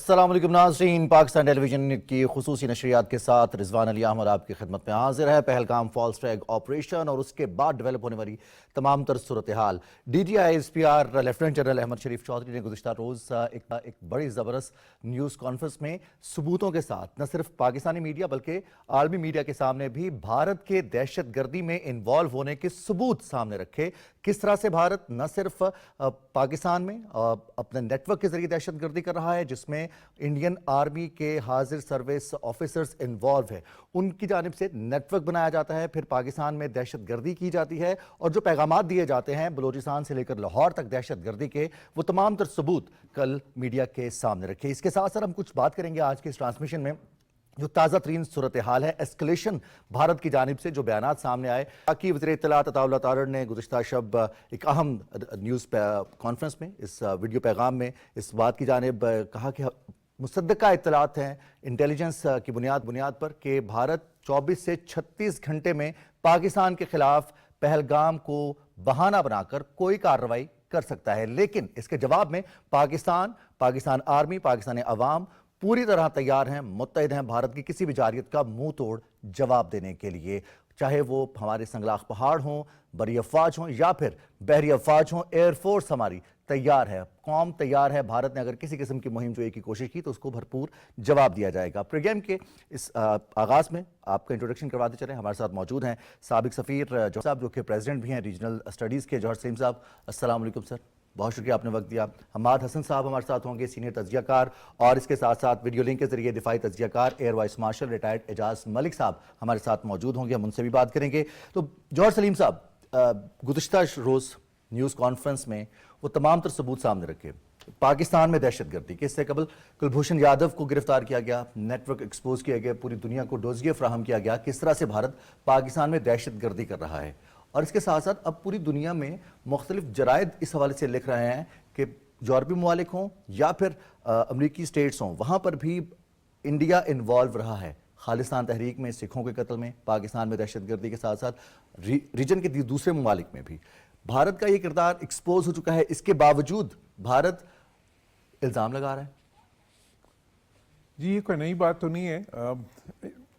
السلام علیکم ناظرین، پاکستان ٹیلی ویژن کی خصوصی نشریات کے ساتھ رضوان علی احمد آپ کی خدمت میں حاضر ہے۔ پہلگام فالس فلیگ آپریشن اور اس کے بعد ڈیولپ ہونے والی تمام تر صورتحال، D G I S P R lieutenant general Ahmed Sharif Chaudhry نے گزشتہ روز ایک بڑی زبردست نیوز کانفرنس میں ثبوتوں کے ساتھ نہ صرف پاکستانی میڈیا بلکہ عالمی میڈیا کے سامنے بھی بھارت کے دہشت گردی میں انوالو ہونے کے ثبوت سامنے رکھے۔ کس طرح سے بھارت نہ صرف پاکستان میں اپنے نیٹ ورک کے ذریعے دہشت گردی کر رہا ہے، جس میں انڈین آرمی کے حاضر سروس آفیسرز انوالو ہے، ان کی جانب سے نیٹ ورک بنایا جاتا ہے، پھر پاکستان میں دہشت گردی کی جاتی ہے، اور جو پیغامات دیے جاتے ہیں بلوچستان سے لے کر لاہور تک دہشت گردی کے، وہ تمام تر ثبوت کل میڈیا کے سامنے رکھے۔ اس کے ساتھ ساتھ ہم کچھ بات کریں گے آج کے اس ٹرانسمیشن میں جو تازہ ترین صورتحال ہے، ایسکلیشن بھارت کی جانب سے جو بیانات سامنے آئے۔ باقی وزیر اطلاعات عطا اللہ تارڑ نے گزشتہ شب ایک اہم نیوز کانفرنس میں اس ویڈیو پیغام میں اس بات کی جانب کہا کہ مصدقہ اطلاعات ہیں انٹیلیجنس کی بنیاد پر کہ بھارت 24 سے 36 گھنٹے میں پاکستان کے خلاف پہلگام کو بہانہ بنا کر کوئی کارروائی کر سکتا ہے، لیکن اس کے جواب میں پاکستان آرمی، پاکستانی عوام پوری طرح تیار ہیں، متحد ہیں بھارت کی کسی بھی جارحیت کا منہ توڑ جواب دینے کے لیے، چاہے وہ ہمارے سنگلاخ پہاڑ ہوں، بری افواج ہوں یا پھر بحری افواج ہوں۔ ایئر فورس ہماری تیار ہے، قوم تیار ہے۔ بھارت نے اگر کسی قسم کی مہم جوئی کی کوشش کی تو اس کو بھرپور جواب دیا جائے گا۔ پروگرام کے اس آغاز میں آپ کا انٹروڈکشن کرواتے چلیں، ہمارے ساتھ موجود ہیں سابق سفیر جوہر صاحب، جو کہ پریزیڈنٹ بھی ہیں ریجنل اسٹڈیز کے، جوہر سلیم صاحب۔ السلام علیکم سر، بہت شکریہ آپ نے وقت دیا۔ حماد حسن صاحب ہمارے ساتھ ہوں گے، سینئر تجزیہ کار، اور اس کے ساتھ ساتھ ویڈیو لنک کے ذریعے دفاعی تجزیہ کار air vice marshal retired Ijaz Malik صاحب ہمارے ساتھ موجود ہوں گے، ہم ان سے بھی بات کریں گے۔ تو جوہر سلیم صاحب، گزشتہ روز نیوز کانفرنس میں وہ تمام تر ثبوت سامنے رکھے، پاکستان میں دہشت گردی کے، اس سے قبل کلبھوشن یادو کو گرفتار کیا گیا، نیٹ ورک ایکسپوز کیا گیا، پوری دنیا کو ڈوزیے فراہم کیا گیا کس طرح سے بھارت پاکستان میں دہشت گردی کر رہا ہے، اور اس کے ساتھ ساتھ اب پوری دنیا میں مختلف جرائد اس حوالے سے لکھ رہے ہیں کہ یورپی ممالک ہوں یا پھر امریکی اسٹیٹس ہوں، وہاں پر بھی انڈیا انوالو رہا ہے، خالصتان تحریک میں، سکھوں کے قتل میں، پاکستان میں دہشت گردی کے ساتھ ساتھ ریجن کے دوسرے ممالک میں بھی بھارت کا یہ کردار ایکسپوز ہو چکا ہے۔ اس کے باوجود بھارت الزام لگا رہا ہے۔ جی یہ کوئی نئی بات تو نہیں ہے،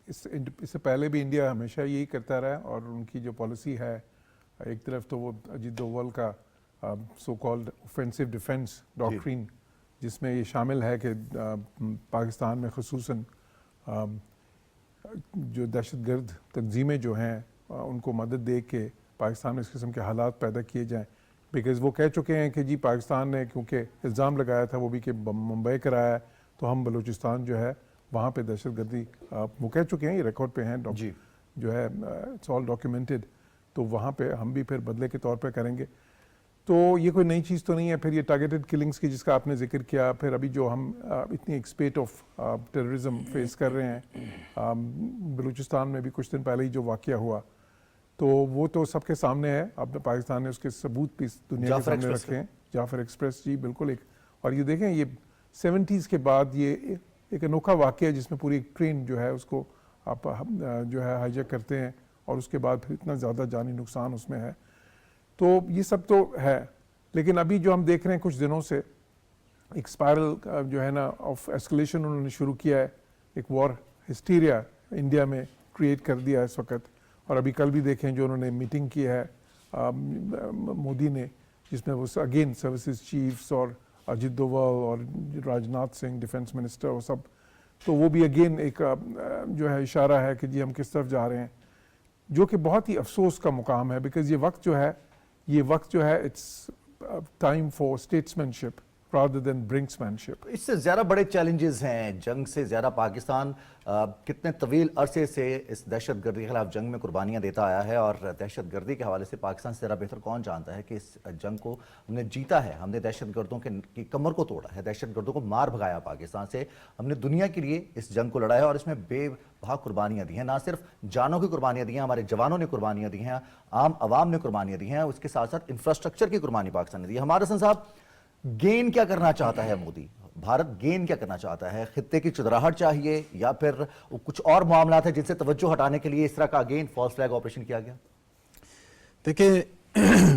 اس سے پہلے بھی انڈیا ہمیشہ یہی کرتا رہا، اور ان کی جو پالیسی ہے، ایک طرف تو وہ اجیت دوول کا so called offensive defence doctrine, جس میں یہ شامل ہے کہ پاکستان میں خصوصاً جو دہشت گرد تنظیمیں جو ہیں ان کو مدد دے کے پاکستان میں اس قسم کے حالات پیدا کیے جائیں، بیکاز وہ کہہ چکے ہیں کہ جی پاکستان نے کیونکہ الزام لگایا تھا وہ بھی کہ ممبئی کرایا ہے، تو ہم بلوچستان جو ہے وہاں پہ دہشت گردی، وہ کہہ چکے ہیں، یہ ریکارڈ پہ ہیں جو ہے اٹس آل ڈاکیومنٹڈ، تو وہاں پہ ہم بھی پھر بدلے کے طور پہ کریں گے۔ تو یہ کوئی نئی چیز تو نہیں ہے۔ پھر یہ ٹارگیٹڈ کلنگز کی جس کا آپ نے ذکر کیا، پھر ابھی جو ہم اتنی ایک اسپیٹ آف ٹیررزم فیس کر رہے ہیں، بلوچستان میں بھی کچھ دن پہلے ہی جو واقعہ ہوا، تو وہ تو سب کے سامنے ہے، اب پاکستان نے اس کے ثبوت بھی دنیا کے سامنے رکھے ہیں۔ جعفر ایکسپریس، جی بالکل، اور یہ دیکھیں یہ 70s کے بعد یہ ایک انوکھا واقعہ ہے جس میں پوری ٹرین جو ہے اس کو آپ جو ہے ہائی جیک کرتے ہیں، اور اس کے بعد پھر اتنا زیادہ جانی نقصان اس میں ہے، تو یہ سب تو ہے۔ لیکن ابھی جو ہم دیکھ رہے ہیں کچھ دنوں سے ایک اسپائرل جو ہے نا آف ایسکلیشن انہوں نے شروع کیا ہے، ایک وار ہسٹیریا انڈیا میں کریٹ کر دیا ہے اس وقت، اور ابھی کل بھی دیکھیں جو انہوں نے میٹنگ کی ہے مودی نے، جس میں وہ اگین سروسز چیفز اور اجیت دوول اور راجناتھ سنگھ ڈیفنس منسٹر اور سب، تو وہ بھی اگین ایک جو ہے اشارہ ہے کہ جی ہم کس طرف جا رہے ہیں، جو کہ بہت ہی افسوس کا مقام ہے، بیکاز یہ وقت جو ہے it's time for statesmanship rather than brinksmanship۔ اس سے زیادہ بڑے چیلنجز ہیں، جنگ سے زیادہ پاکستان کتنے طویل عرصے سے اس دہشت گردی کے خلاف جنگ میں قربانیاں دیتا آیا ہے، اور دہشت گردی کے حوالے سے پاکستان سے زیادہ بہتر کون جانتا ہے کہ اس جنگ کو ہم نے جیتا ہے، ہم نے دہشت گردوں کی کمر کو توڑا ہے، دہشت گردوں کو مار بھگایا پاکستان سے، ہم نے دنیا کے لیے اس جنگ کو لڑایا اور اس میں بے بہا قربانیاں دی ہیں، نہ صرف جانوں کی قربانیاں دی ہیں، ہمارے جوانوں نے قربانیاں دی ہیں، عام عوام نے قربانیاں دی ہیں، اس کے ساتھ ساتھ انفراسٹرکچر کی قربانی پاکستان نے دی ہے۔ ہمارا حسن صاحب، گین کیا کرنا چاہتا ہے مودی؟ بھارت گین کیا کرنا چاہتا ہے؟ خطے کی چدراہٹ چاہیے یا پھر کچھ اور معاملات ہیں جن سے توجہ ہٹانے کے لیے اس طرح کا اگین فالس فلیگ آپریشن کیا گیا؟ دیکھیں،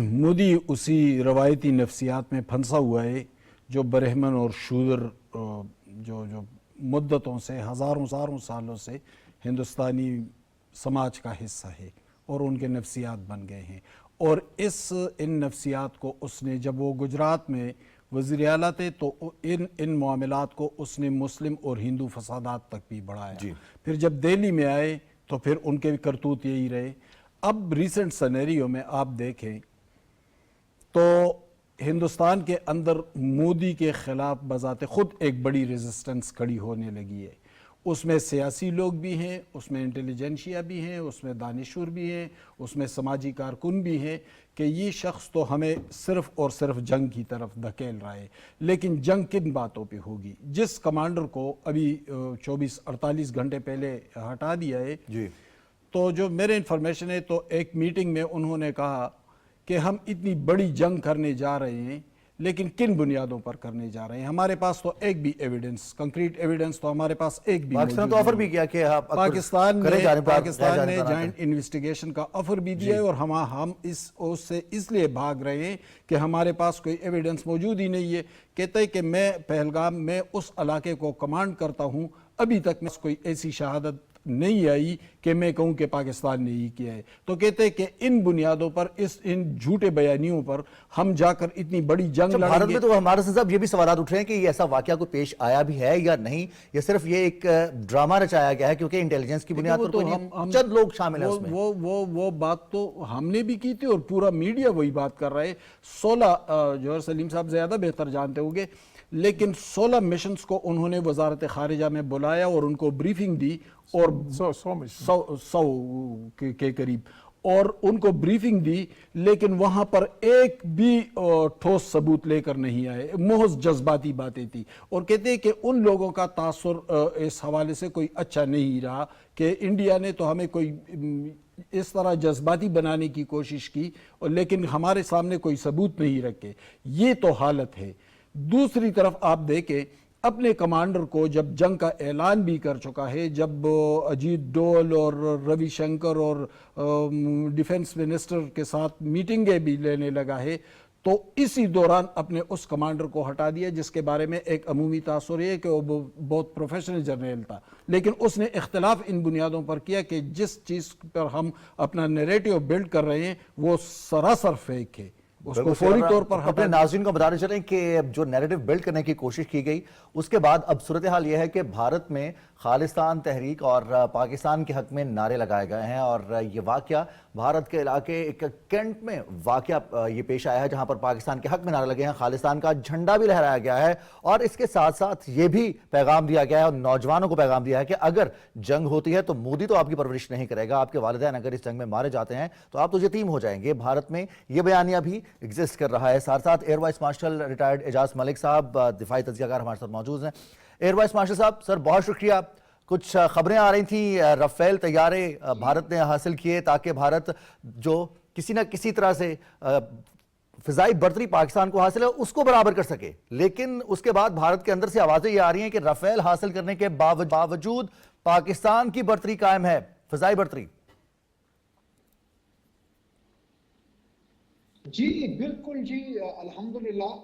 مودی اسی روایتی نفسیات میں پھنسا ہوا ہے جو برہمن اور شودر جو مدتوں سے ہزاروں سالوں سے ہندوستانی سماج کا حصہ ہے اور ان کے نفسیات بن گئے ہیں. اور ان نفسیات کو اس نے جب وہ گجرات میں وزیر اعلیٰ تھے تو ان معاملات کو اس نے مسلم اور ہندو فسادات تک بھی بڑھایا. پھر جب دہلی میں آئے تو پھر ان کے کرتوت یہی رہے. اب ریسنٹ سینیریو میں آپ دیکھیں تو ہندوستان کے اندر مودی کے خلاف بذات خود ایک بڑی ریزسٹنس کھڑی ہونے لگی ہے. اس میں سیاسی لوگ بھی ہیں، اس میں انٹیلیجنشیا بھی ہیں، اس میں دانشور بھی ہیں، اس میں سماجی کارکن بھی ہیں کہ یہ شخص تو ہمیں صرف اور صرف جنگ کی طرف دھکیل رہا ہے. لیکن جنگ کن باتوں پہ ہوگی؟ جس کمانڈر کو ابھی 24-48 گھنٹے پہلے ہٹا دیا ہے، تو جو میرے انفارمیشن ہے تو ایک میٹنگ میں انہوں نے کہا کہ ہم اتنی بڑی جنگ کرنے جا رہے ہیں لیکن کن بنیادوں پر کرنے جا رہے ہیں؟ ہمارے پاس تو ایک بھی ایویڈنس، کنکریٹ ایویڈنس تو ہمارے پاس ایک بھی پاکستان تو آفر بھی کیا کہ پاکستان نے جوائنٹ انویسٹیگیشن کا آفر بھی دیا ہے اور ہم اس سے اس لیے بھاگ رہے ہیں کہ ہمارے پاس کوئی ایویڈنس موجود ہی نہیں ہے. کہتے ہیں کہ میں پہلگام میں اس علاقے کو کمانڈ کرتا ہوں، ابھی تک میں کوئی ایسی شہادت نہیں آئی کہ میں کہوں کہ پاکستان نے ہی کیا ہے. تو کہتے ہیں کہ ان بنیادوں پر ان جھوٹے بیانیوں پر ہم جا کر اتنی بڑی جنگ لڑیں گے. بھارت میں تو ہمارے سے یہ بھی سوالات اٹھ رہے ہیں کہ یہ ایسا واقعہ کو پیش آیا بھی ہے یا نہیں، یا صرف یہ ایک ڈرامہ رچایا گیا ہے کیونکہ انٹیلیجنس کی بنیاد پر چند لوگ شامل ہیں اس میں. وہ بات تو ہم نے بھی کی تھی اور پورا میڈیا وہی بات کر رہا ہے. 16 جوہر سلیم صاحب زیادہ بہتر جانتے ہوں گے، لیکن 16 مشنز کو انہوں نے وزارت خارجہ میں بلایا اور ان کو بریفنگ دی اور 100 کے قریب اور ان کو بریفنگ دی، لیکن وہاں پر ایک بھی ٹھوس ثبوت لے کر نہیں آئے. محض جذباتی باتیں تھی. اور کہتے ہیں کہ ان لوگوں کا تاثر اس حوالے سے کوئی اچھا نہیں رہا کہ انڈیا نے تو ہمیں کوئی اس طرح جذباتی بنانے کی کوشش کی اور لیکن ہمارے سامنے کوئی ثبوت نہیں رکھے. یہ تو حالت ہے. دوسری طرف آپ دیکھیں اپنے کمانڈر کو جب جنگ کا اعلان بھی کر چکا ہے، جب اجیت ڈول اور روی شنکر اور ڈیفنس منسٹر کے ساتھ میٹنگیں بھی لینے لگا ہے، تو اسی دوران اپنے اس کمانڈر کو ہٹا دیا جس کے بارے میں ایک عمومی تاثر ہے کہ وہ بہت پروفیشنل جرنیل تھا. لیکن اس نے اختلاف ان بنیادوں پر کیا کہ جس چیز پر ہم اپنا نیریٹیو بلڈ کر رہے ہیں وہ سراسر فیک ہے. اس کو فوری طور پر اپنے ناظرین کو بتانے چلیں کہ جو نیریٹو بلڈ کرنے کی کوشش کی گئی اس کے بعد اب صورتحال یہ ہے کہ بھارت میں خالصتان تحریک اور پاکستان کے حق میں نعرے لگائے گئے ہیں. اور یہ واقعہ بھارت کے علاقے ایک کینٹ میں واقعہ یہ پیش آیا ہے جہاں پر پاکستان کے حق میں نعرے لگے ہیں، خالصتان کا جھنڈا بھی لہرایا گیا ہے اور اس کے ساتھ ساتھ یہ بھی پیغام دیا گیا ہے اور نوجوانوں کو پیغام دیا ہے کہ اگر جنگ ہوتی ہے تو مودی تو آپ کی پرورش نہیں کرے گا، آپ کے والدین اگر اس جنگ میں مارے جاتے ہیں تو آپ تو یتیم ہو جائیں گے. بھارت میں یہ بیانیہ بھی ایگزسٹ کر رہا ہے. ساتھ ساتھ year vice marshal retired Ijaz Malik صاحب دفاعی تجزیہ کار ہمارے ساتھ موجود ہیں. ایئر وائس مارشل صاحب، سر بہت شکریہ. کچھ خبریں آ رہی تھیں رافیل طیارے بھارت نے حاصل کیے تاکہ بھارت جو کسی نہ کسی طرح سے فضائی برتری پاکستان کو حاصل ہے اس کو برابر کر سکے، لیکن اس کے بعد بھارت کے اندر سے آوازیں یہ آ رہی ہیں کہ رافیل حاصل کرنے کے باوجود پاکستان کی برتری قائم ہے، فضائی برتری. جی بالکل جی، الحمدللہ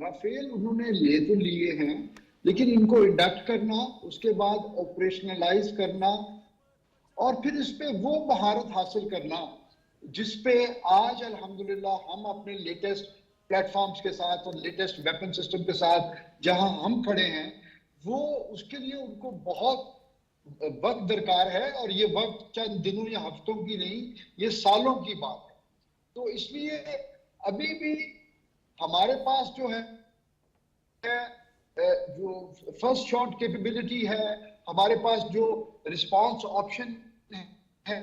رافیل انہوں نے لے تو لیے ہیں لیکن ان کو انڈکٹ کرنا، اس کے بعد آپریشنلائز کرنا اور پھر اس پہ وہ مہارت حاصل کرنا جس پہ آج الحمدللہ ہم اپنے لیٹسٹ پلیٹ فارمز کے ساتھ اور لیٹسٹ ویپن سسٹم کے ساتھ جہاں ہم کھڑے ہیں، وہ اس کے لیے ان کو بہت وقت درکار ہے اور یہ وقت چند دنوں یا ہفتوں کی نہیں، یہ سالوں کی بات ہے. تو اس لیے ابھی بھی ہمارے پاس جو ہے جو فرسٹ شاٹ کیپیبلٹی ہے، ہمارے پاس جو رسپانس آپشن ہے،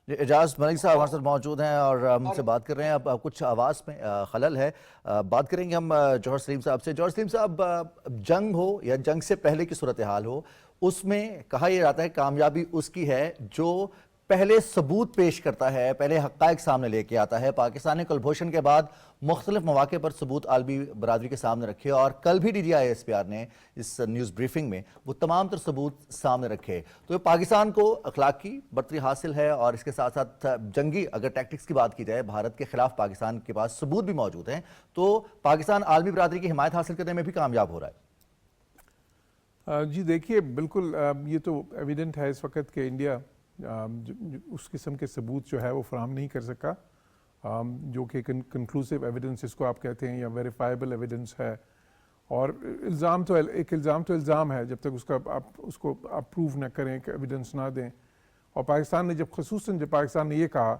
اعجاز ملک صاحب ہمارے ساتھ موجود ہیں اور ہم سے بات کر رہے ہیں. اب کچھ آواز میں خلل ہے، بات کریں گے ہم جوہر سلیم صاحب سے. جوہر سلیم صاحب، جنگ ہو یا جنگ سے پہلے کی صورتحال ہو، اس میں کہا یہ جاتا ہے کامیابی اس کی ہے جو پہلے ثبوت پیش کرتا ہے, پہلے حقائق سامنے لے کے آتا ہے. پاکستان نے کلبھوشن کے بعد مختلف مواقع پر ثبوت عالمی برادری کے سامنے رکھے, اور کل بھی DGI-SPR نے اس نیوز بریفنگ میں وہ تمام تر ثبوت سامنے رکھے. تو پاکستان کو اخلاقی برتری حاصل ہے, اور اس کے ساتھ ساتھ جنگی اگر ٹیکٹکس کی بات کی جائے, بھارت کے خلاف پاکستان کے پاس ثبوت بھی موجود ہیں, تو پاکستان عالمی برادری کی حمایت حاصل کرنے میں بھی کامیاب ہو رہا ہے. جی دیکھیے, بالکل یہ تو ایویڈنٹ ہے اس وقت کہ انڈیا اس قسم کے ثبوت جو ہے وہ فراہم نہیں کر سکا, جو کہ کنکلوسیو ایویڈنس اس کو آپ کہتے ہیں, یا ویریفائبل ایویڈنس ہے. اور الزام تو الزام ہے جب تک اس کو آپ پروو نہ کریں, کہ ایویڈنس نہ دیں. اور پاکستان نے جب پاکستان نے یہ کہا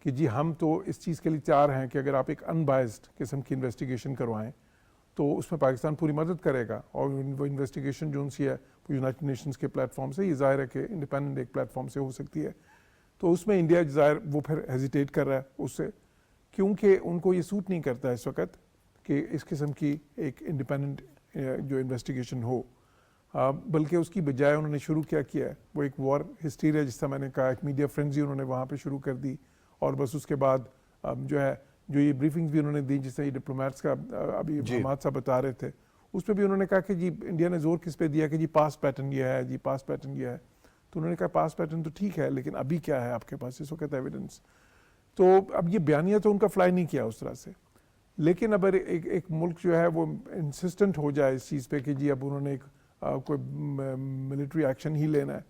کہ جی ہم تو اس چیز کے لیے تیار ہیں کہ اگر آپ ایک انبائزڈ قسم کی انویسٹیگیشن کروائیں تو اس میں پاکستان پوری مدد کرے گا. اور وہ انویسٹیگیشن جو ان سی ہے وہ یونائٹڈ نیشنز کے پلیٹ فارم سے, یہ ظاہر ہے کہ انڈیپینڈنٹ ایک پلیٹ فارم سے ہو سکتی ہے. تو اس میں انڈیا ظاہر وہ پھر ہیزیٹیٹ کر رہا ہے اس سے, کیونکہ ان کو یہ سوٹ نہیں کرتا اس وقت کہ اس قسم کی ایک انڈیپینڈنٹ جو انویسٹیگیشن ہو, بلکہ اس کی بجائے انہوں نے شروع کیا ہے وہ ایک وار ہسٹیریا, جس طرح میں نے کہا, ایک میڈیا فرینزی انہوں نے وہاں پہ شروع کر دی. اور بس اس کے بعد جو یہ بریفنگ بھی انہوں نے دی, جس سے یہ ڈپلومیٹس کا ابھی حماد صاحب بتا رہے تھے, اس پہ بھی انہوں نے کہا کہ جی انڈیا نے زور کس پہ دیا کہ جی پاس پیٹرن یہ ہے, جی پاس پیٹرن یہ ہے. تو انہوں نے کہا پاس پیٹرن تو ٹھیک ہے, لیکن ابھی کیا ہے آپ کے پاس اس وقت ایویڈنس. تو اب یہ بیانیہ تو ان کا فلائی نہیں کیا اس طرح سے, لیکن اب ایک ملک جو ہے وہ انسسٹنٹ ہو جائے اس چیز پہ کہ جی اب انہوں نے کوئی ملٹری ایکشن ہی لینا ہے,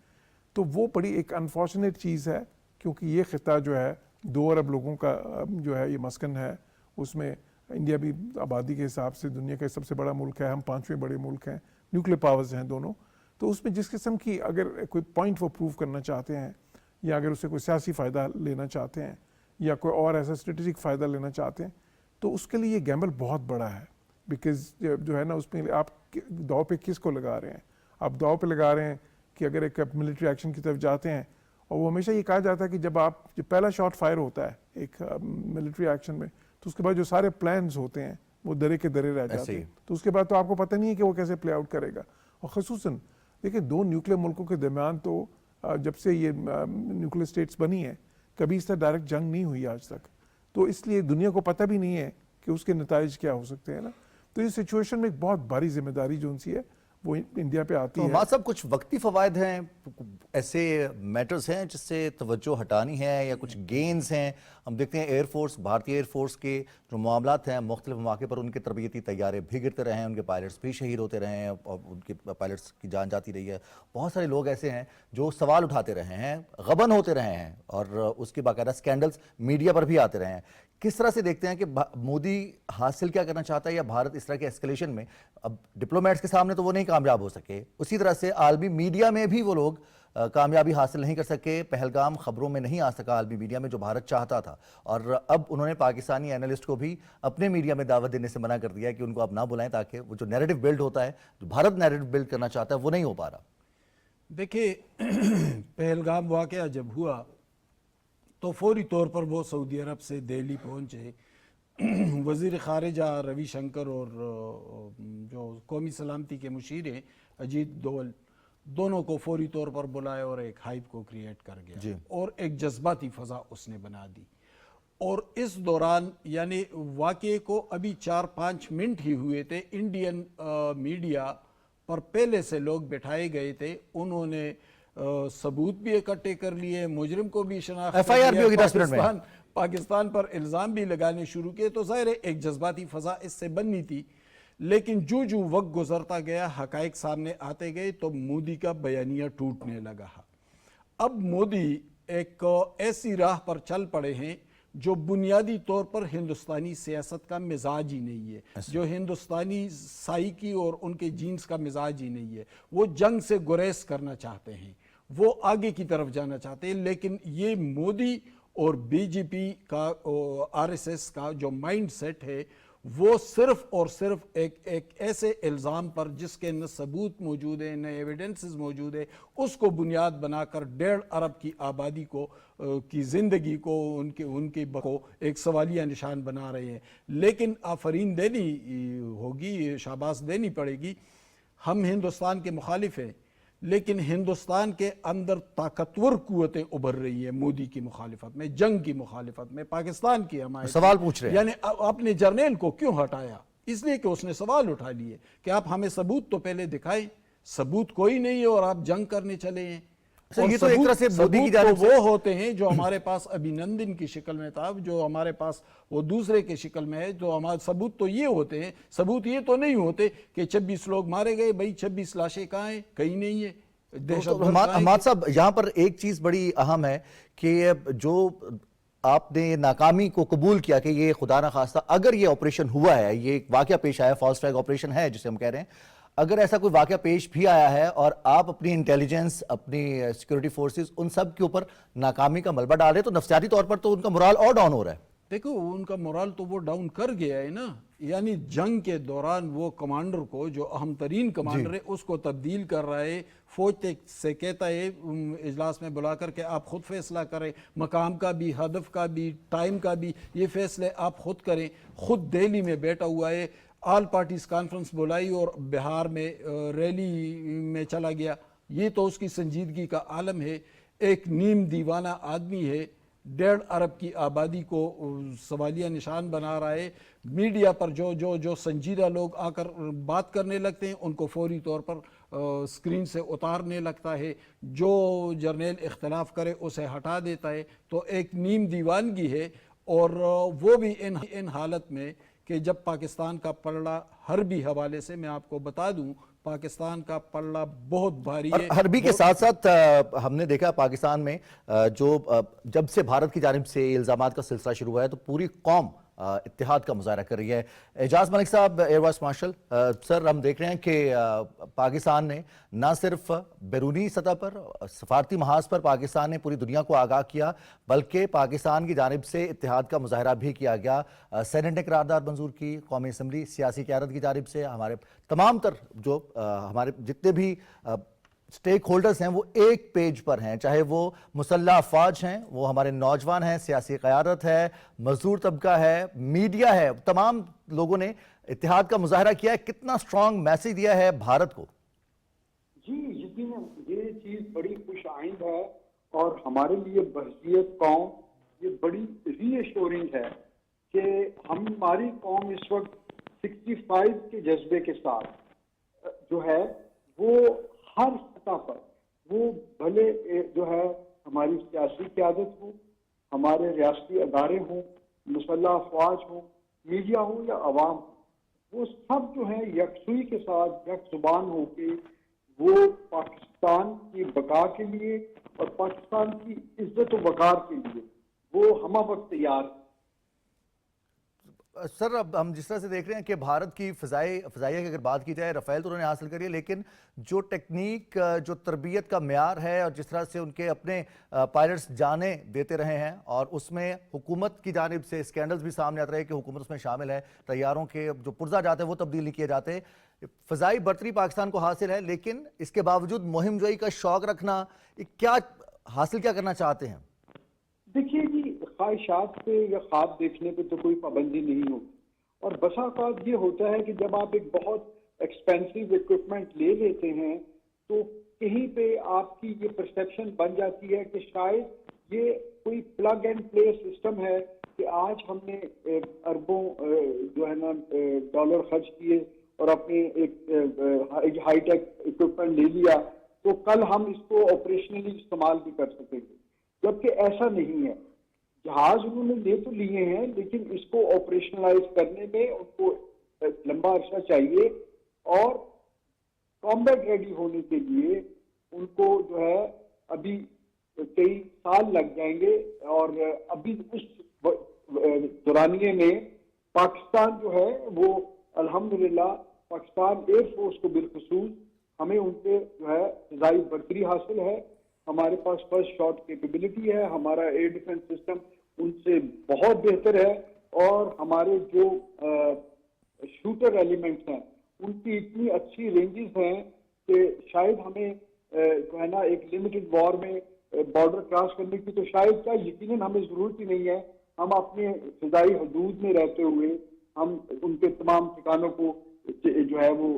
تو وہ بڑی ایک انفارچونیٹ چیز ہے. کیونکہ یہ خطہ جو ہے 2 ارب لوگوں کا جو ہے یہ مسکن ہے, اس میں انڈیا بھی آبادی کے حساب سے دنیا کا سب سے بڑا ملک ہے, ہم 5ویں بڑے ملک ہیں, نیوکلیر پاورز ہیں دونوں. تو اس میں جس قسم کی اگر کوئی پوائنٹ وہ پروو کرنا چاہتے ہیں, یا اگر اسے کوئی سیاسی فائدہ لینا چاہتے ہیں, یا کوئی اور ایسا اسٹریٹجک فائدہ لینا چاہتے ہیں, تو اس کے لیے یہ گیمبل بہت بڑا ہے. بیکاز جو ہے نا, اس میں آپ داؤ پہ کس کو لگا رہے ہیں؟ آپ داؤ پہ لگا رہے ہیں کہ اگر ایک ملٹری ایکشن کی طرف جاتے ہیں, اور وہ ہمیشہ یہ کہا جاتا ہے کہ جب پہلا شاٹ فائر ہوتا ہے ایک ملٹری ایکشن میں, تو اس کے بعد جو سارے پلانز ہوتے ہیں وہ درے کے درے رہ جاتے ہیں. تو اس کے بعد تو آپ کو پتہ نہیں ہے کہ وہ کیسے پلے آؤٹ کرے گا. اور خصوصاً دیکھیں 2 نیوکلیر ملکوں کے درمیان تو جب سے یہ نیوکلیر اسٹیٹس بنی ہیں, کبھی اس طرح ڈائریکٹ جنگ نہیں ہوئی آج تک. تو اس لیے دنیا کو پتہ بھی نہیں ہے کہ اس کے نتائج کیا ہو سکتے ہیں نا. تو اس سچویشن میں ایک بہت بھاری ذمہ داری جو ان سی ہے وہ انڈیا پہ آتی ہے. حماد صاحب, کچھ وقتی فوائد ہیں, ایسے میٹرز ہیں جس سے توجہ ہٹانی ہے, یا کچھ گینز ہیں؟ ہم دیکھتے ہیں ایئر فورس, بھارتی ایئر فورس کے جو معاملات ہیں مختلف مواقع پر, ان کے تربیتی طیارے بھی گرتے رہے ہیں, ان کے پائلٹس بھی شہید ہوتے رہے ہیں, اور ان کے پائلٹس کی جان جاتی رہی ہے. بہت سارے لوگ ایسے ہیں جو سوال اٹھاتے رہے ہیں, غبن ہوتے رہے ہیں, اور اس کے باقاعدہ سکینڈلز میڈیا پر بھی آتے رہے ہیں. کس طرح سے دیکھتے ہیں کہ مودی حاصل کیا کرنا چاہتا ہے, یا بھارت اس طرح کے اسکیلیشن میں, اب ڈپلومیٹس کے سامنے تو وہ نہیں کامیاب ہو سکے, اسی طرح سے عالمی میڈیا میں بھی وہ لوگ کامیابی حاصل نہیں کر سکے. پہلگام خبروں میں نہیں آ سکا عالمی میڈیا میں جو بھارت چاہتا تھا, اور اب انہوں نے پاکستانی اینالسٹ کو بھی اپنے میڈیا میں دعوت دینے سے منع کر دیا کہ ان کو آپ نہ بلائیں, تاکہ وہ جو نیریٹو بلڈ ہوتا ہے, جو بھارت نیریٹو بلڈ کرنا چاہتا ہے, وہ نہیں ہو پا رہا. دیکھیں, پہلگام واقعہ جب ہوا تو فوری طور پر وہ سعودی عرب سے دہلی پہنچے. وزیر خارجہ روی شنکر اور جو قومی سلامتی کے مشیر ہیں اجیت دوول, دونوں کو فوری طور پر بلائے اور ایک ہائپ کو کریٹ کر گیا, اور ایک جذباتی فضا اس نے بنا دی. اور اس دوران یعنی واقعے کو ابھی 4-5 منٹ ہی ہوئے تھے, انڈین میڈیا پر پہلے سے لوگ بٹھائے گئے تھے, انہوں نے ثبوت بھی اکٹھے کر لیے, مجرم کو بھی شناخت کر لیا, پاکستان پر الزام بھی لگانے شروع کیے. تو ظاہر ہے ایک جذباتی فضا اس سے بننی تھی, لیکن جو وقت گزرتا گیا, حقائق سامنے آتے گئے, تو مودی کا بیانیہ ٹوٹنے لگا. اب مودی ایک ایسی راہ پر چل پڑے ہیں جو بنیادی طور پر ہندوستانی سیاست کا مزاج ہی نہیں ہے, جو ہندوستانی سائیکی اور ان کے جینز کا مزاج ہی نہیں ہے. وہ جنگ سے گریز کرنا چاہتے ہیں, وہ آگے کی طرف جانا چاہتے ہیں. لیکن یہ مودی اور بی جے پی کا, آر ایس ایس کا جو مائنڈ سیٹ ہے, وہ صرف اور صرف ایک ایسے الزام پر جس کے نہ ثبوت موجود ہیں نہ ایویڈنسز موجود ہے, اس کو بنیاد بنا کر 1.5 ارب کی آبادی کو کی زندگی کو ان کے کو ایک سوالیہ نشان بنا رہے ہیں. لیکن آفرین دینی ہوگی, شاباش دینی پڑے گی, ہم ہندوستان کے مخالف ہیں, لیکن ہندوستان کے اندر طاقتور قوتیں ابھر رہی ہیں مودی کی مخالفت میں، جنگ کی مخالفت میں، پاکستان کی حمایت میں۔ سوال پوچھ رہے ہیں یعنی اپنے جرنیل کو کیوں ہٹایا؟ اس لیے کہ اس نے سوال اٹھا لیے کہ آپ ہمیں ثبوت تو پہلے دکھائیں، ثبوت کوئی نہیں ہے اور آپ جنگ کرنے چلے ہیں۔ اچھا، اور یہ تو ایک طرح سے مودی کی جانب سے وہ ہوتے ہیں جو ہمارے پاس ابھی نندن کی شکل میں تھا، جو ہمارے پاس وہ دوسرے کی شکل میں ہے، جو ہمارے ثبوت تو یہ ہوتے ہیں، ثبوت یہ تو نہیں ہوتے کہ 26 لوگ مارے گئے، بھئی 26 لاشیں کہاں ہیں؟ کہیں نہیں ہے۔ دہشت گرد حماد صاحب، یہاں پر ایک چیز بڑی اہم ہے کہ جو آپ نے ناکامی کو قبول کیا کہ یہ خدا نخواستہ اگر یہ آپریشن ہوا ہے، یہ ایک واقعہ پیش آیا، فالس فلیگ آپریشن ہے جسے ہم کہہ رہے ہیں، اگر ایسا کوئی واقعہ پیش بھی آیا ہے اور آپ اپنی انٹیلیجنس، اپنی سیکورٹی فورسز ان سب کے اوپر ناکامی کا ملبہ ڈال رہے تو نفسیاتی طور پر تو ان کا morale اور ڈاؤن ہو رہا ہے۔ دیکھو ان کا مورال تو وہ ڈاؤن کر گیا ہے نا، یعنی جنگ کے دوران وہ کمانڈر کو، جو اہم ترین کمانڈر ہے، اس کو تبدیل کر رہا ہے، فوج سے کہتا ہے اجلاس میں بلا کر کے آپ خود فیصلہ کریں، مقام کا بھی، ہدف کا بھی، ٹائم کا بھی، یہ فیصلے آپ خود کریں۔ خود دہلی میں بیٹھا ہوا ہے، آل پارٹیز کانفرنس بلائی اور بہار میں ریلی میں چلا گیا۔ یہ تو اس کی سنجیدگی کا عالم ہے۔ ایک نیم دیوانہ آدمی ہے، 1.5 ارب کی آبادی کو سوالیہ نشان بنا رہا ہے۔ میڈیا پر جو سنجیدہ لوگ آ کر بات کرنے لگتے ہیں ان کو فوری طور پر سکرین سے اتارنے لگتا ہے، جو جرنیل اختلاف کرے اسے ہٹا دیتا ہے۔ تو ایک نیم دیوانگی ہے، اور وہ بھی ان حالت میں کہ جب پاکستان کا پلڑا حربی حوالے سے میں آپ کو بتا دوں، پاکستان کا پلڑا بہت بھاری اور ہے۔ حربی کے ساتھ ساتھ ہم نے دیکھا پاکستان میں جو جب سے بھارت کی جانب سے الزامات کا سلسلہ شروع ہوا ہے تو پوری قوم اتحاد کا مظاہرہ کر رہی ہے۔ اعجاز ملک صاحب، ایئر وائس مارشل، سر ہم دیکھ رہے ہیں کہ پاکستان نے نہ صرف بیرونی سطح پر، سفارتی محاذ پر پاکستان نے پوری دنیا کو آگاہ کیا، بلکہ پاکستان کی جانب سے اتحاد کا مظاہرہ بھی کیا گیا۔ سینیٹ نے قرارداد منظور کی، قومی اسمبلی سیاسی قیادت کی جانب سے، ہمارے تمام تر جو ہمارے جتنے بھی سٹیک ہولڈرز ہیں وہ ایک پیج پر ہیں، چاہے وہ مسلح افواج ہیں، وہ ہمارے نوجوان ہیں، سیاسی قیادت ہے، مزدور طبقہ ہے، میڈیا ہے، تمام لوگوں نے اتحاد کا مظاہرہ کیا ہے۔ کتنا سٹرانگ میسیج دیا ہے بھارت کو؟ جی یقیناً یہ چیز بڑی خوش آئند ہے، اور ہمارے لیے بحثیت قوم یہ بڑی ری ایشورنگ ہے کہ ہماری قوم اس وقت 65 کے جذبے کے ساتھ جو ہے وہ ہر سطح پر، وہ بھلے جو ہے ہماری سیاسی قیادت ہو، ہمارے ریاستی ادارے ہوں، مسلح افواج ہوں، میڈیا ہو یا عوام ہو، وہ سب جو ہیں یکسوئی کے ساتھ یک زبان ہو کے وہ پاکستان کی بقا کے لیے اور پاکستان کی عزت و وقار کے لیے وہ ہمہ وقت تیار ہیں۔ سر اب ہم جس طرح سے دیکھ رہے ہیں کہ بھارت کی فضائیہ کی اگر بات کی جائے، رافیل تو انہوں نے حاصل کری ہے، لیکن جو ٹیکنیک، جو تربیت کا معیار ہے اور جس طرح سے ان کے اپنے پائلٹس جانیں دیتے رہے ہیں، اور اس میں حکومت کی جانب سے اسکینڈلز بھی سامنے آتے رہے کہ حکومت اس میں شامل ہے، طیاروں کے جو پرزہ جاتے ہیں وہ تبدیل نہیں کیے جاتے، فضائی برتری پاکستان کو حاصل ہے، لیکن اس کے باوجود مہم جوئی کا شوق رکھنا، کیا حاصل کیا کرنا چاہتے ہیں؟ دیکھیے جی، خواہشات پہ یا خواب دیکھنے پہ تو کوئی پابندی نہیں ہوتی، اور بسا اوقات یہ ہوتا ہے کہ جب آپ ایک بہت ایکسپینسو اکوپمنٹ لے لیتے ہیں تو کہیں پہ آپ کی یہ پرسیپشن بن جاتی ہے کہ شاید یہ کوئی پلگ اینڈ پلے سسٹم ہے کہ آج ہم نے اربوں جو ہے نا ڈالر خرچ کیے اور اپنے ایک ہائی ٹیک اکوپمنٹ لے لیا تو کل ہم اس کو آپریشنلی استعمال بھی کر سکیں گے، جبکہ ایسا نہیں ہے۔ جہاز انہوں نے لے تو لیے ہیں، لیکن اس کو آپریشنلائز کرنے میں ان کو لمبا عرصہ چاہیے، اور کامبیٹ ریڈی ہونے کے لیے ان کو جو ہے ابھی کئی سال لگ جائیں گے، اور ابھی اس دورانیے میں پاکستان جو ہے وہ الحمدللہ پاکستان ایئر فورس کو بالخصوص ہمیں ان سے جو ہے فضائی برتری حاصل ہے، ہمارے پاس فرسٹ شاٹ کیپیبلٹی ہے، ہمارا ایئر ڈیفنس سسٹم ان سے بہت بہتر ہے، اور ہمارے جو شوٹر ایلیمنٹس ہیں ان کی اتنی اچھی رینجز ہیں کہ شاید ہمیں جو ہے نا ایک لمیٹڈ وار میں بارڈر کراس کرنے کی تو شاید کیا یقیناً ہمیں ضرورت ہی نہیں ہے، ہم اپنے فضائی حدود میں رہتے ہوئے ہم ان کے تمام ٹھکانوں کو جو ہے وہ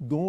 2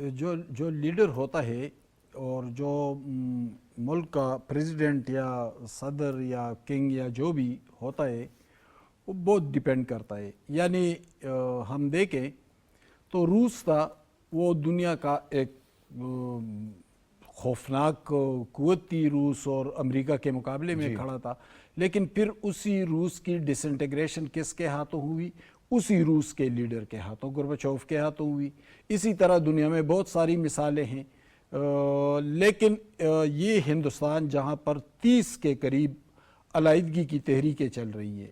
جو لیڈر ہوتا ہے اور جو ملک کا پریزیڈنٹ یا صدر یا کنگ یا جو بھی ہوتا ہے وہ بہت ڈیپینڈ کرتا ہے. یعنی ہم دیکھیں تو روس تھا وہ دنیا کا ایک خوفناک قوت تھی روس اور امریکہ کے مقابلے میں کھڑا تھا, لیکن پھر اسی روس کی ڈس انٹیگریشن کس کے ہاتھوں ہوئی؟ اسی روس کے لیڈر کے ہاتھوں, گورباچوف کے ہاتھوں ہوئی. اسی طرح دنیا میں بہت ساری مثالیں ہیں. لیکن یہ ہندوستان جہاں پر 30 کے قریب علیحدگی کی تحریکیں چل رہی ہیں,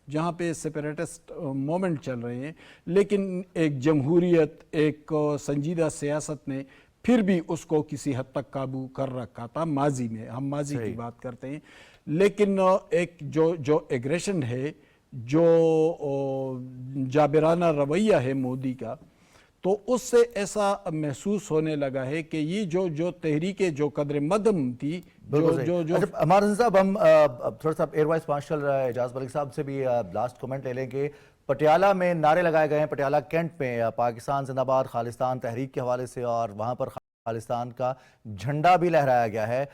جہاں پہ سیپریٹسٹ مومنٹ چل رہے ہیں, لیکن ایک جمہوریت, ایک سنجیدہ سیاست نے پھر بھی اس کو کسی حد تک قابو کر رکھا تھا ماضی میں. ہم ماضی کی بات کرتے ہیں, لیکن ایک جو ایگریشن ہے, جو جابرانہ رویہ ہے مودی کا, تو اس سے ایسا محسوس ہونے لگا ہے کہ یہ جو تحریکیں جو قدر مدم تھی, جو ہمارے صاحب ہم تھوڑا سا ایئر وائس مارشل اعجاز ملک صاحب سے بھی لاسٹ کمنٹ لے لیں گے. پٹیالہ میں نعرے لگائے گئے ہیں, پٹیالہ کینٹ میں پاکستان زندہ باد, خالصتان تحریک کے حوالے سے, اور وہاں پر خالصتان کا جھنڈا بھی لہرایا گیا ہے.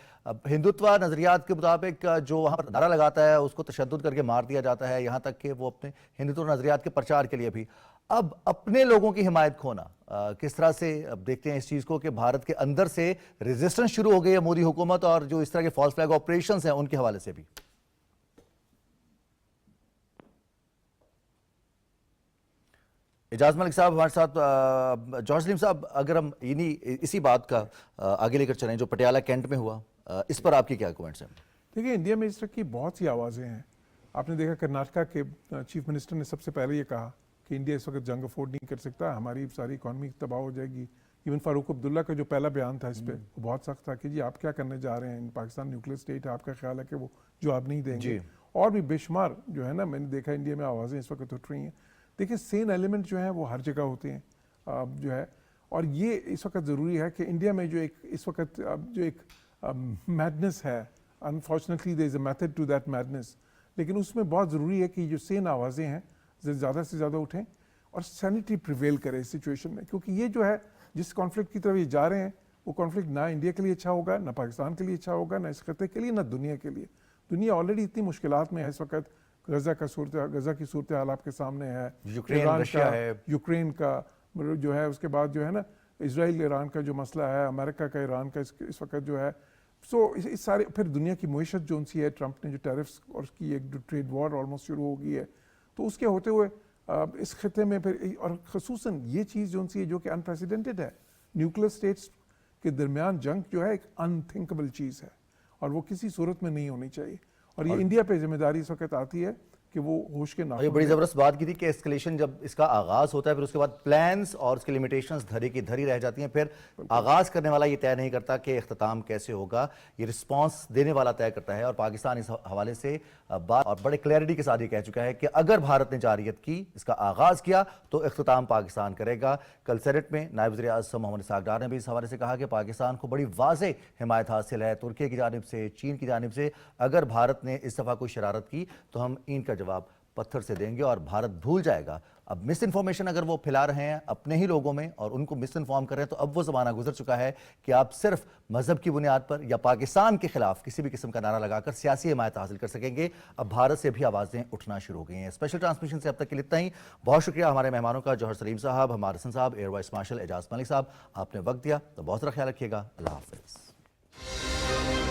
ہندوتوا نظریات کے مطابق جو وہاں پر نعرہ لگاتا ہے اس کو تشدد کر کے مار دیا جاتا ہے, یہاں تک کہ وہ اپنے ہندوتوا نظریات کے پرچار کے لیے بھی. اب اپنے لوگوں کی حمایت کھونا کس طرح سے اب دیکھتے ہیں اس چیز کو کہ بھارت کے اندر سے ریزسٹنس شروع ہو گئی ہے مودی حکومت, اور جو اس طرح کے فالس فلیگ آپریشنز ہیں ان کے حوالے سے بھی. اعجاز ملک صاحب ہمارے ساتھ. جوہر سلیم صاحب, اگر ہم اسی بات کا آگے لے کر چلیں جو پٹیالہ کینٹ میں ہوا, اس پر آپ کی کیا کومنٹس ہیں؟ دیکھیں, انڈیا میں اس طرح کی بہت سی آوازیں ہیں. آپ نے دیکھا کرناٹکا کے چیف منسٹر نے سب سے پہلے یہ کہا کہ انڈیا اس وقت جنگ افورڈ نہیں کر سکتا, ہماری ساری اکانومی تباہ ہو جائے گی. ایون فاروق عبداللہ کا جو پہلا بیان تھا اس پہ وہ بہت سخت تھا کہ جی آپ کیا کرنے جا رہے ہیں, پاکستان نیوکلیر اسٹیٹ ہے, آپ کا خیال ہے کہ وہ جواب نہیں دیں گے. اور بھی بے شمار جو ہے نا, میں نے دیکھا انڈیا میں آوازیں اس وقت اٹھ رہی ہیں. دیکھیں, سین ایلیمنٹ جو ہیں وہ ہر جگہ ہوتے ہیں جو ہے, اور یہ اس وقت ضروری ہے کہ انڈیا میں جو ایک اس وقت جو ایک میڈنس ہے, unfortunately there is a method to that madness, لیکن اس میں بہت ضروری ہے کہ جو سین آوازیں ہیں زیادہ سے زیادہ اٹھیں اور سینٹی پریویل کرے اس سچویشن میں. کیونکہ یہ جو ہے جس کانفلکٹ کی طرف یہ جا رہے ہیں وہ کانفلکٹ نہ انڈیا کے لیے اچھا ہوگا, نہ پاکستان کے لیے اچھا ہوگا, نہ اس خطے کے لیے, نہ دنیا کے لیے. دنیا آلریڈی اتنی مشکلات میں ہے اس وقت. غزہ کی صورتحال آپ کے سامنے ہے, یوکرین کا جو ہے, اس کے بعد جو ہے نا اسرائیل ایران کا جو مسئلہ ہے, امریکہ کا ایران کا اس وقت جو ہے. سو اس سارے پھر دنیا کی معیشت جو سی ہے, ٹرمپ نے جو ٹیرفس اور اس کی ایک ٹریڈ وار آلموسٹ شروع ہو گئی ہے, تو اس کے ہوتے ہوئے اس خطے میں پھر, اور خصوصاً یہ چیز جو سی ہے جو کہ انپریسیڈنٹڈ ہے, نیوکلیر اسٹیٹس کے درمیان جنگ جو ہے ایک انتھنکبل چیز ہے اور وہ کسی صورت میں نہیں ہونی چاہیے. اور یہ انڈیا پہ ذمہ داری اس وقت آتی ہے کہ وہ ہوش کے ناخن. یہ بڑی زبردست بات کی تھی کہ اسکلیشن جب اس کا آغاز ہوتا ہے پھر اس کے بعد پلانز اور اس کی لیمیٹیشنز دھری کی دھری رہ جاتی ہیں. پھر آغاز کرنے والا یہ طے نہیں کرتا کہ اختتام کیسے ہوگا, یہ رسپانس دینے والا طے کرتا ہے. اور پاکستان اس حوالے سے بات اور بڑے کلیئرٹی کے ساتھ یہ کہہ چکا ہے کہ اگر بھارت نے جارحیت کی, اس کا آغاز کیا, تو اختتام پاکستان کرے گا. کل سینٹ میں نائب وزیر اعظم محمد اسحاق ڈار نے بھی اس حوالے سے کہا کہ پاکستان کو بڑی واضح حمایت حاصل ہے ترکی کی جانب سے, چین کی جانب سے. اگر بھارت نے اس دفعہ کوئی شرارت کی تو ہم ان کا جواب پتھر سے دیں گے اور بھارت بھول جائے گا. اب مس انفارمیشن اگر وہ پھیلا رہے ہیں اپنے ہی لوگوں میں اور ان کو مس انفارم کر رہے ہیں, تو اب وہ زمانہ گزر چکا ہے کہ آپ صرف مذہب کی بنیاد پر یا پاکستان کے خلاف کسی بھی قسم کا نعرہ لگا کر سیاسی حمایت حاصل کر سکیں گے. اب بھارت سے بھی آوازیں اٹھنا شروع ہو گئی ہیں. اسپیشل ٹرانسمیشن سے اب تک کے لیے اتنا ہی. بہت شکریہ ہمارے مہمانوں کا, جوہر سلیم صاحب, ہمار حسن صاحب, ایئر وائس مارشل اعجاز ملک صاحب. آپ نے وقت دیا تو بہت سارا خیال رکھیے گا. اللہ حافظ.